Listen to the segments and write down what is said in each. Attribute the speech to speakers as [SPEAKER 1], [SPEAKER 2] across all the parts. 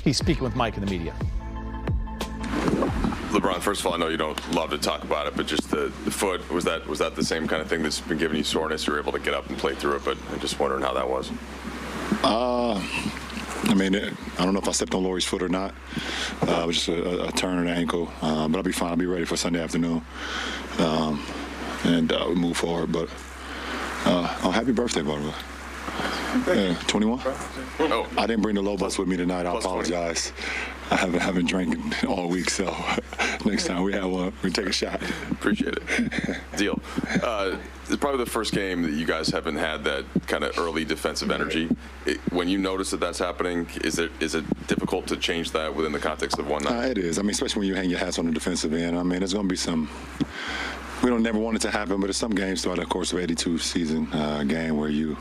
[SPEAKER 1] He's speaking with Mike and the media.
[SPEAKER 2] LeBron, first of all, I know you don't love to talk about it, but just the foot, was that the same kind of thing that's been giving you soreness? You were able to get up and play through it, but I'm just wondering how that was.
[SPEAKER 3] I mean, I don't know if I stepped on Lori's foot or not. It was just a turn in the ankle, but I'll be fine. I'll be ready for Sunday afternoon, and we move forward. But happy birthday, by the way. 21?
[SPEAKER 2] Oh.
[SPEAKER 3] I didn't bring the Lobos with me tonight. I apologize. I haven't drank all week, so next time we have one, we take a shot.
[SPEAKER 2] Appreciate it. Deal. It's probably the first game that you guys haven't had that kind of early defensive energy. When you notice that that's happening, is it difficult to change that within the context of one night?
[SPEAKER 3] It is. I mean, especially when you hang your hats on the defensive end. I mean, there's going to be some. We don't never want it to happen, but there's some games throughout the course of 82 season game where you.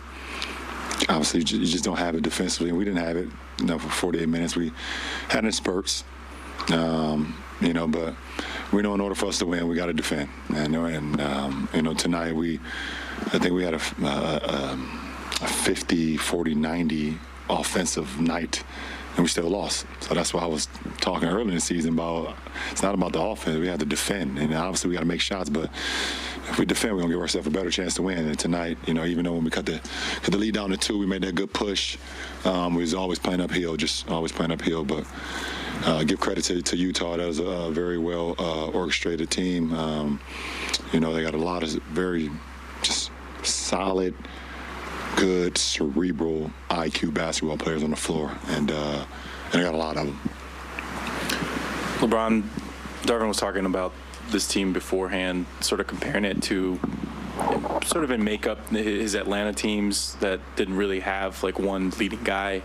[SPEAKER 3] Obviously, you just don't have it defensively, and we didn't have it, for 48 minutes. We had it in spurts, but we know in order for us to win, we got to defend. And tonight I think we had a 50, 40, 90 offensive night, and we still lost. So that's why I was talking earlier in the season about it's not about the offense. We have to defend, and obviously we got to make shots, but if we defend, we're going to give ourselves a better chance to win. And tonight, even though when we cut the lead down to 2, we made that good push. We was always playing uphill, But give credit to Utah. That was a very well orchestrated team. They got a lot of very just solid, good, cerebral IQ basketball players on the floor, and they got a lot of them.
[SPEAKER 4] LeBron, Darvin was talking about this team beforehand, sort of comparing it to sort of in makeup his Atlanta teams that didn't really have like one leading guy.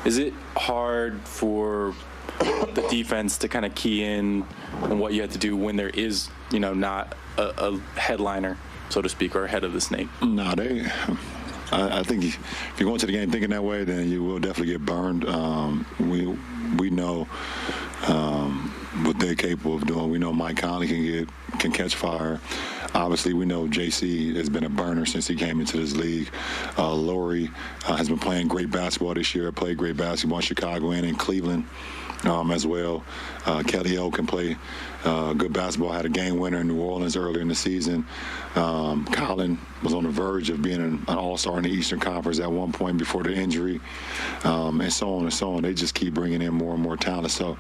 [SPEAKER 4] Is it hard for the defense to kind of key in on what you have to do when there is, not a headliner, so to speak, or a head of the snake?
[SPEAKER 3] No, I think if you go into the game thinking that way, then you will definitely get burned. We know what they're capable of doing. We know Mike Conley can catch fire. Obviously, we know JC has been a burner since he came into this league. Laurie has been playing great basketball this year. Played great basketball in Chicago and in Cleveland as well. Kelly O can play good basketball. Had a game winner in New Orleans earlier in the season. Colin was on the verge of being an all-star in the Eastern Conference at one point before the injury, and so on and so on. They just keep bringing in more and more talent. So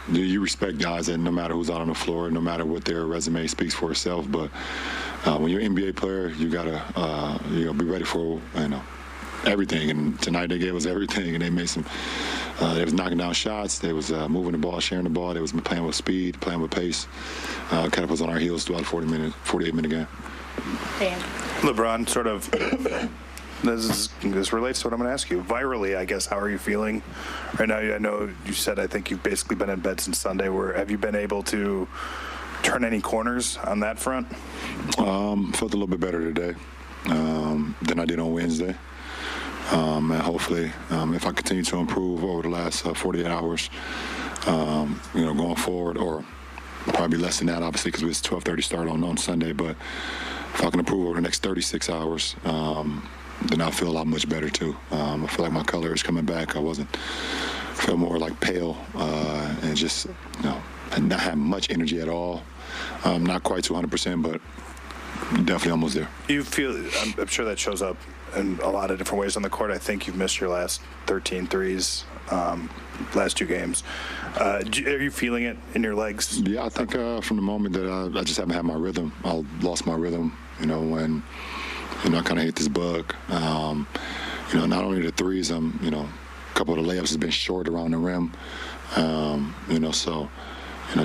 [SPEAKER 3] you respect guys that no matter who's out on the floor, no matter what their resume speaks for itself. But when you're an NBA player, you gotta be ready for everything. And tonight they gave us everything, and they made some. They was knocking down shots. They was moving the ball, sharing the ball. They was playing with speed, playing with pace. Kind of was on our heels throughout the 48-minute game.
[SPEAKER 5] Dan.
[SPEAKER 6] LeBron, sort of. This relates to what I'm going to ask you. Virally, I guess, how are you feeling right now? I know you said I think you've basically been in bed since Sunday. Have you been able to turn any corners on that front?
[SPEAKER 3] Felt a little bit better today than I did on Wednesday. And hopefully, if I continue to improve over the last 48 hours, going forward, or probably less than that, obviously, because it was 12:30 start on Sunday. But if I can improve over the next 36 hours, then I feel a lot much better too. I feel like my color is coming back. I feel more like pale and just not have much energy at all. Not quite to 100%, but definitely almost there.
[SPEAKER 6] You feel? I'm sure that shows up in a lot of different ways on the court. I think you've missed your last 13 threes, last 2 games. Are you feeling it in your legs?
[SPEAKER 3] Yeah, I think from the moment that I just haven't had my rhythm. I lost my rhythm, when I kind of hate this bug. Not only the threes, a couple of the layups has been short around the rim.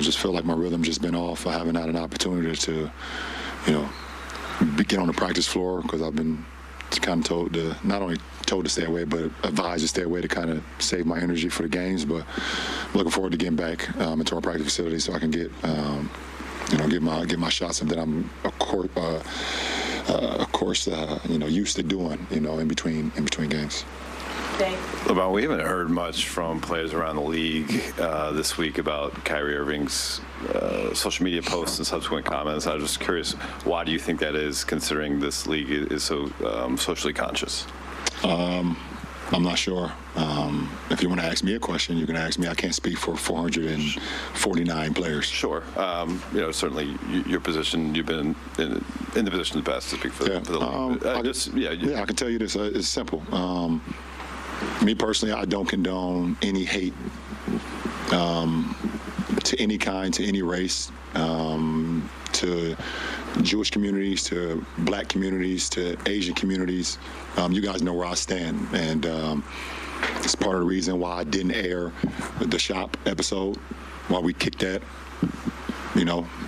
[SPEAKER 3] Just feel like my rhythm just been off. I haven't had an opportunity to, get on the practice floor because I've been kind of not only told to stay away, but advised to stay away to kind of save my energy for the games. But I'm looking forward to getting back into our practice facility so I can get my shots that I'm of course used to doing in between games.
[SPEAKER 7] LeBron, we haven't heard much from players around the league this week about Kyrie Erving's social media posts and subsequent comments. I was just curious, why do you think that is, considering this league is so socially conscious?
[SPEAKER 3] I'm not sure. If you want to ask me a question, you can ask me. I can't speak for 449 players.
[SPEAKER 7] Sure. Certainly your position, you've been in the position of the best to speak for, for the league.
[SPEAKER 3] I can tell you this. It's simple. Me personally, I don't condone any hate to any kind, to any race, to Jewish communities, to black communities, to Asian communities. You guys know where I stand, and it's part of the reason why I didn't air the Shop episode, why we kicked that,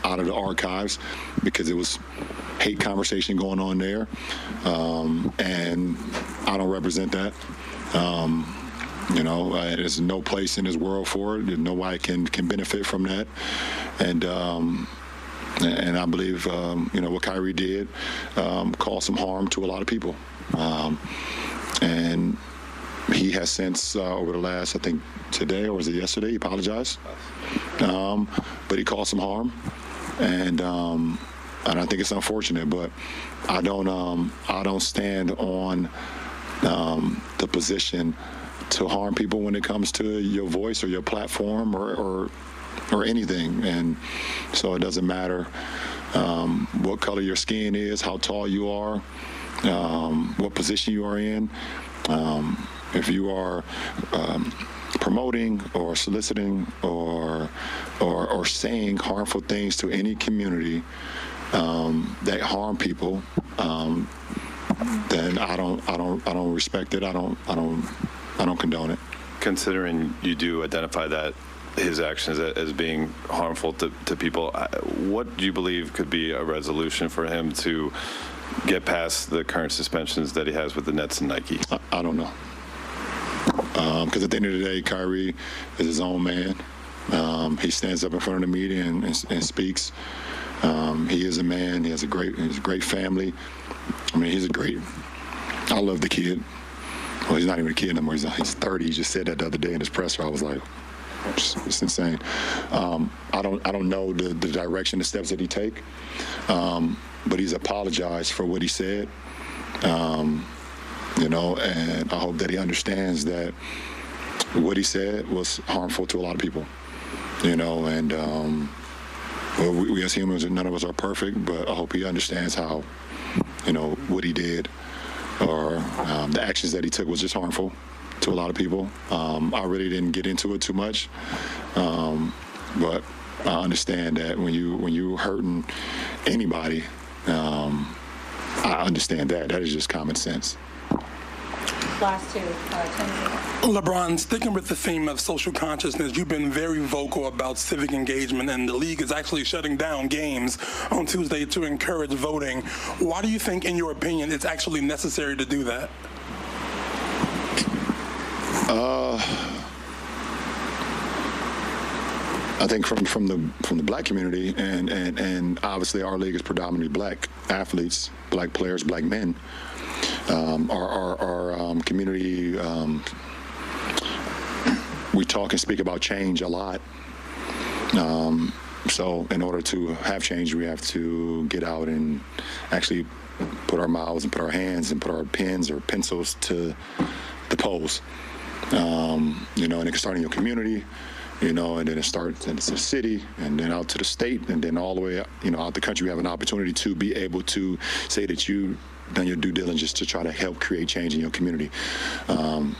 [SPEAKER 3] out of the archives, because it was hate conversation going on there, and I don't represent that. There's no place in this world for it. Nobody can benefit from that, and I believe what Kyrie did caused some harm to a lot of people, and he has since over the last, I think today or was it yesterday, he apologized, but he caused some harm, and I think it's unfortunate, but I don't stand on the position to harm people when it comes to your voice or your platform or anything. And so it doesn't matter what color your skin is, how tall you are, what position you are in. If you are promoting or soliciting or saying harmful things to any community that harm people, then I don't respect it. I don't condone it.
[SPEAKER 7] Considering you do identify that his actions as being harmful to people, what do you believe could be a resolution for him to get past the current suspensions that he has with the Nets and Nike?
[SPEAKER 3] I don't know. Because at the end of the day, Kyrie is his own man. He stands up in front of the media and speaks. He is a man. He has a great family. I mean, I love the kid. Well, he's not even a kid anymore. He's 30. He just said that the other day in his presser. I was like, it's insane. I don't know the direction, the steps that he take, but he's apologized for what he said. And I hope that he understands that what he said was harmful to a lot of people. And we as humans, none of us are perfect, but I hope he understands how, what he did or the actions that he took was just harmful to a lot of people. I really didn't get into it too much, but I understand that when you hurting anybody, I understand that. That is just common sense.
[SPEAKER 1] Last two,
[SPEAKER 5] LeBron, sticking with the theme of social consciousness, you've been very vocal about civic engagement, and the league is actually shutting down games on Tuesday to encourage voting. Why do you think, in your opinion, it's actually necessary to do that?
[SPEAKER 3] I think from the black community, and obviously our league is predominantly black athletes, black players, black men. Our community, we talk and speak about change a lot. So in order to have change, we have to get out and actually put our mouths and put our hands and put our pens or pencils to the polls. And it can start in your community, and then it starts in the city, and then out to the state, and then all the way, out the country. We have an opportunity to be able to say that you've done your due diligence to try to help create change in your community. And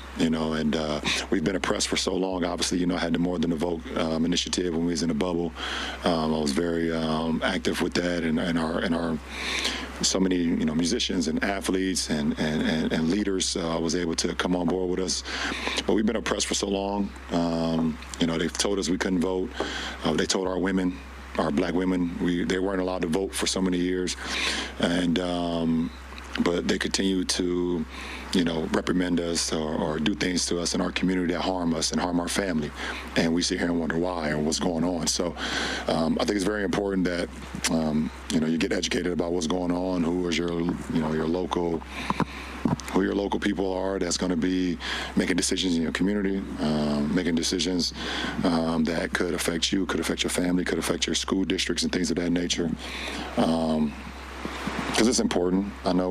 [SPEAKER 3] we've been oppressed for so long. Obviously, I had the More Than a Vote initiative when we was in the bubble. I was very active with that, and our so many musicians and athletes and leaders was able to come on board with us. But we've been oppressed for so long. They've told us we couldn't vote. They told our women, our black women, they weren't allowed to vote for so many years, and but they continue to reprimand us or do things to us in our community that harm us and harm our family, and we sit here and wonder why and what's going on. So I think it's very important that you get educated about what's going on, who is your local people are that's going to be making decisions in your community, making decisions that could affect you, could affect your family, could affect your school districts and things of that nature. Because it's important. I know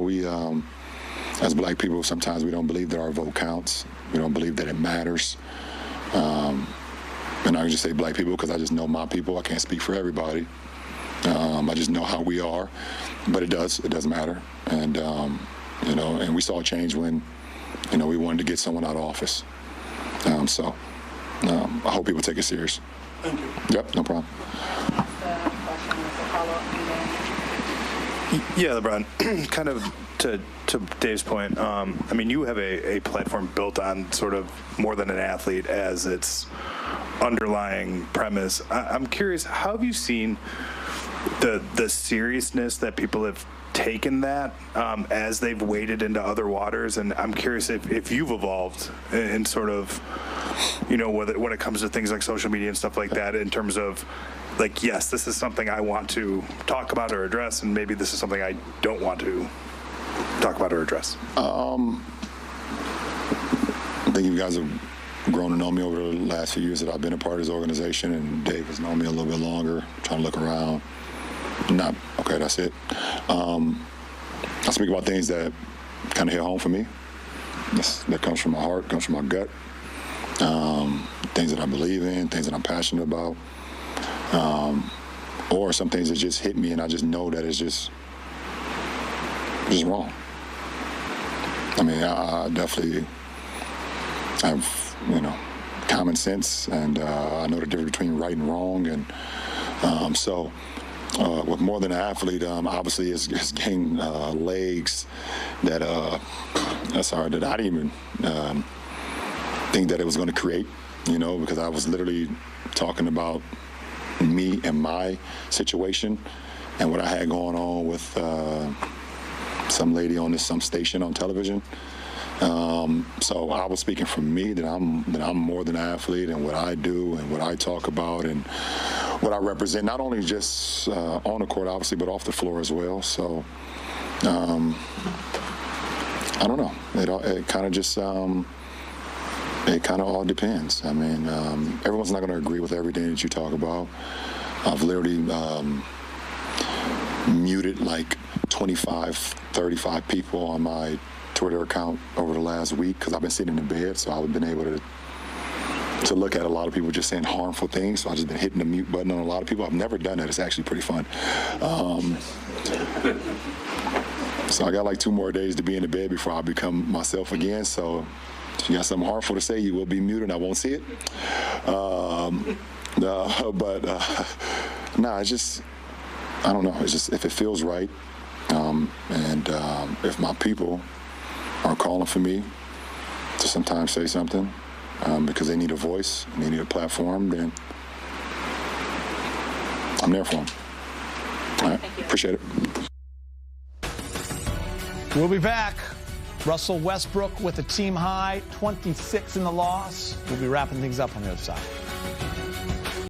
[SPEAKER 3] as black people, sometimes we don't believe that our vote counts. We don't believe that it matters. And I can just say black people because I just know my people. I can't speak for everybody. I just know how we are, but it does matter. And, and we saw a change when, we wanted to get someone out of office. So I hope people take it serious.
[SPEAKER 5] Thank you.
[SPEAKER 3] Yep, no problem.
[SPEAKER 6] Yeah, LeBron, kind of to Dave's point, you have a platform built on sort of more than an athlete as its underlying premise. I'm curious, how have you seen the seriousness that people have taken that as they've waded into other waters? And I'm curious if you've evolved in sort of, when it comes to things like social media and stuff like that, in terms of, like, yes, this is something I want to talk about or address, and maybe this is something I don't want to talk about or address.
[SPEAKER 3] I think you guys have grown to know me over the last few years that I've been a part of this organization, and Dave has known me a little bit longer, trying to look around. Okay, that's it. I speak about things that kind of hit home for me. That comes from my heart, comes from my gut. Things that I believe in, things that I'm passionate about. Or some things that just hit me and I just know that it's just wrong. I definitely have, common sense, and I know the difference between right and wrong. And with more than an athlete, obviously it's gained legs that that I didn't even think that it was going to create, because I was literally talking about me and my situation and what I had going on with some lady on some station on television. So I was speaking for me that I'm more than an athlete, and what I do and what I talk about and what I represent, not only just on the court, obviously, but off the floor as well. So I don't know. It kind of just it kind of all depends. Everyone's not going to agree with everything that you talk about. I've literally muted like 25, 35 people on my Twitter account over the last week because I've been sitting in bed, so I've been able to look at a lot of people just saying harmful things. So I've just been hitting the mute button on a lot of people. I've never done that. It's actually pretty fun. So I got like 2 more days to be in the bed before I become myself again. So if you got something harmful to say, you will be muted. I won't see it. It's just, I don't know. It's just if it feels right, and if my people are calling for me to sometimes say something because they need a voice, and they need a platform, then I'm there for them. All right, appreciate it.
[SPEAKER 8] We'll be back. Russell Westbrook with a team high 26 in the loss. We'll be wrapping things up on the other side.